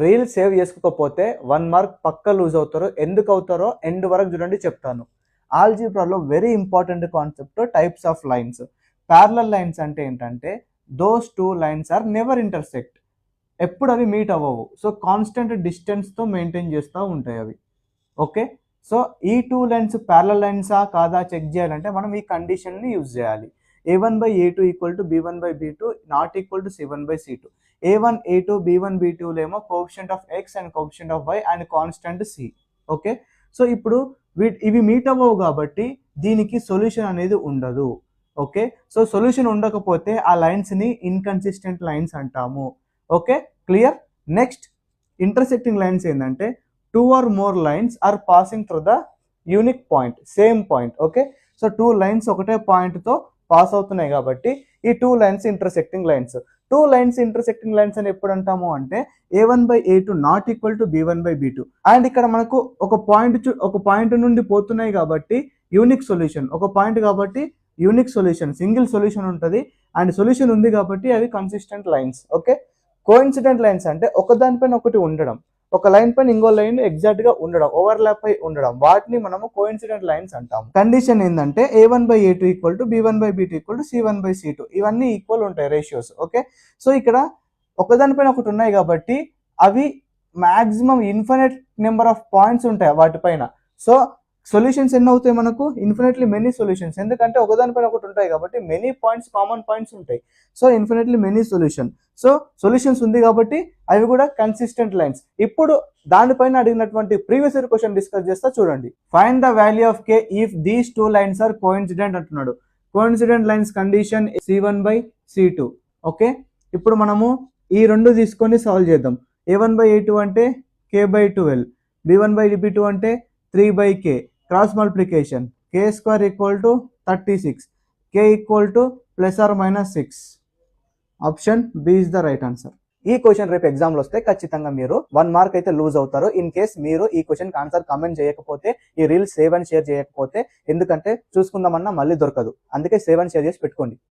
Reel save చేసుకోకపోతే 1 mark పక్క loose అవుతారు. ఎందుకు అవుతారో ఎండ్ వరకు చూడండి చెప్తాను. ఆల్జీబ్రాలో very important concept types of lines. Parallel lines అంటే ఏంటంటే those two lines are never intersect. ఎప్పుడు అవి మీట్ అవ్వవు. సో కాన్స్టెంట్ డిస్టెన్స్తో మెయింటైన్ చేస్తూ ఉంటాయి అవి. ఓకే, సో ఈ టూ లైన్స్ ప్యారలల్ లైన్సా కాదా చెక్ చేయాలంటే మనం ఈ కండిషన్ని యూజ్ చేయాలి. a1/a2 equal to b1/b2 not equal to c1/c2. a1 a2 b1 b2లేమో coefficient of x and coefficient of y and constant c. Okay, so ఇప్పుడు ఇవి మీట్ అవ్వవు కాబట్టి దీనికి సొల్యూషన్ అనేది ఉండదు. ఓకే, సో సొల్యూషన్ ఉండకపోతే ఆ లైన్స్ని ఇన్కన్సిస్టెంట్ లైన్స్ అంటాము. Okay, clear. Next intersecting lines ఏంటంటే 2 or more lines are passing through the unique point, same point. Okay, so 2 lines ఒకటే పాయింట్తో పాస్ అవుతున్నాయి కాబట్టి ఈ 2 lines intersecting lines. 2 lines intersecting lines అని ఎప్పుడు అంటాము అంటే a1/a2 not equal to b1/b2. And ఇక్కడ మనకు ఒక పాయింట్ నుండి పోతున్నాయి కాబట్టి యూనిక్ సొల్యూషన్, ఒక పాయింట్ కాబట్టి యూనిక్ సొల్యూషన్, సింగిల్ సొల్యూషన్ ఉంటుంది. అండ్ సొల్యూషన్ ఉంది కాబట్టి అవి consistent lines. Okay, coincident lines అంటే ఒకదానిపైన ఒకటి ఉండడం, ఒక లైన్ పైన ఇంకో లైన్ ఎగ్జాక్ట్ గా ఉండడం, ఓవర్లాప్ అయి ఉండడం, వాటిని మనము కోఇన్సిడెంట్ లైన్స్ అంటాము. కండిషన్ ఏంటంటే a1/a2 equal to b1/b2 equal to c1/c2. ఇవన్నీ ఈక్వల్ ఉంటాయి రేషియోస్. ఓకే, సో ఇక్కడ ఒకదానిపైన ఒకటి ఉన్నాయి కాబట్టి అవి maximum infinite number of points ఉంటాయి వాటిపైన. సో సొల్యూషన్స్ ఎన్ని అవుతాయి మనకు? Infinitely many solutions. ఎందుకంటే ఒకదానిపైన ఒకటి ఉంటాయి కాబట్టి మెనీ పాయింట్స్, కామన్ పాయింట్స్ ఉంటాయి. So infinitely many solution. So solutions ఉంది కాబట్టి అవి కూడా కన్సిస్టెంట్ లైన్స్. ఇప్పుడు దానిపైన అడిగినటువంటి ప్రీవియస్ ఇయర్ క్వశ్చన్ డిస్కస్ చేస్తా చూడండి. Find the value of k if these two lines are coincident అంటున్నాడు. Coincident lines condition c1/c2. Okay, ఇప్పుడు మనము ఈ రెండు తీసుకొని సాల్వ్ చేద్దాం. a1/a2 అంటే k/12, b1/b2 అంటే 3/k. Cross multiplication k² equal to 36, k equal to +or-6. Option B is the right answer. ఈ క్వశ్చన్ రేపు ఎగ్జామ్లో వస్తే ఖచ్చితంగా మీరు 1 మార్క్ అయితే లూజ్ అవుతారు. ఇన్ కేస్ మీరు ఈ క్వశ్చన్కి ఆన్సర్ కమెంట్ చేయకపోతే, ఈ రీల్ సేవ్ అండ్ షేర్ చేయకపోతే, ఎందుకంటే చూసుకుందామన్నా మళ్ళీ దొరకదు. అందుకే సేవ్ అండ్ షేర్ చేసి పెట్టుకోండి.